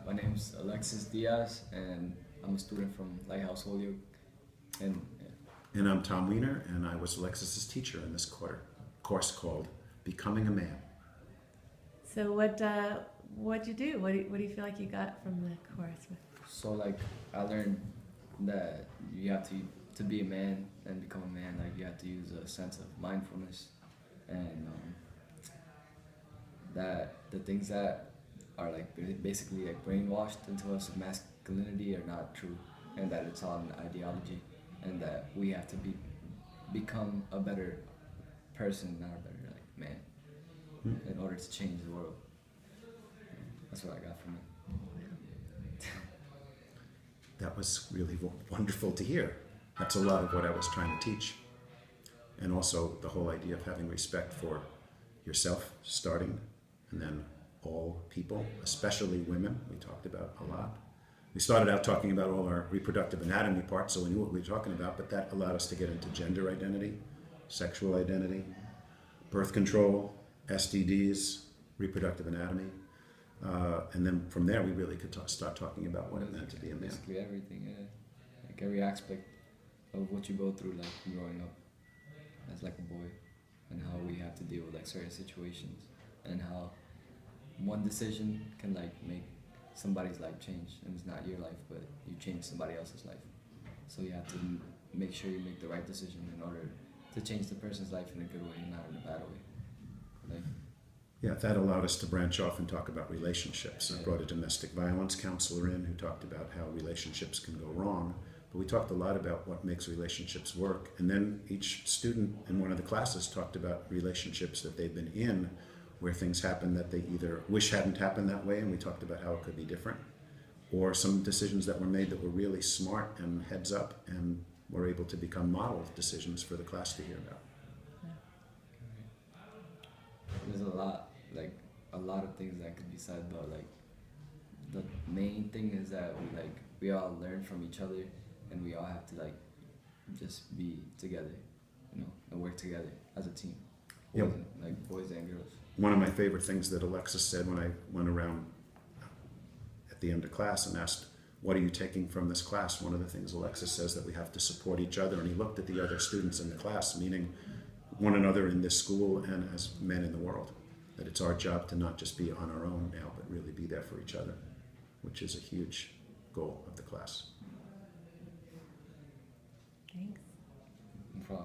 My name's Alexis Diaz, and I'm a student from LightHouse, Holyoke. And yeah. And I'm Tom Weiner, and I was Alexis's teacher in this course called Becoming a Man. So what'd you do? What do you feel like you got from the course? So like I learned that you have to be a man and become a man. Like you have to use a sense of mindfulness, and that the things that are like basically like brainwashed into us of masculinity are not true, and that it's all an ideology, and that we have to become a better person, not a better like man, in order to change the world. That's what I got from it. That was really wonderful to hear. That's a lot of what I was trying to teach. And also the whole idea of having respect for yourself starting, and then all people, especially women, we talked about a lot. We started out talking about all our reproductive anatomy parts, so we knew what we were talking about, but that allowed us to get into gender identity, sexual identity, birth control, STDs, reproductive anatomy. And then from there, we really could start talking about what it meant to be a man. Basically everything, yeah. Like every aspect of what you go through, like growing up as like a boy, and how we have to deal with like certain situations, and how one decision can like make somebody's life change, and it's not your life, but you change somebody else's life. So you have to make sure you make the right decision in order to change the person's life in a good way, not in a bad way. Like, Yeah, that allowed us to branch off and talk about relationships. I Yeah. brought a domestic violence counselor in who talked about how relationships can go wrong. But we talked a lot about what makes relationships work. And then each student in one of the classes talked about relationships that they've been in where things happen that they either wish hadn't happened that way, and we talked about how it could be different, or some decisions that were made that were really smart and heads up and were able to become model decisions for the class to hear about. there's a lot of things that could be said, but like the main thing is that we all learn from each other, and we all have to like just be together, and work together as a team. Yep. Like boys and girls. One of my favorite things that Alexis said when I went around at the end of class and asked, what are you taking from this class? One of the things Alexis says that we have to support each other, and he looked at the other students in the class, meaning one another in this school and as men in the world. That it's our job to not just be on our own now, but really be there for each other, which is a huge goal of the class. Thanks. No problem.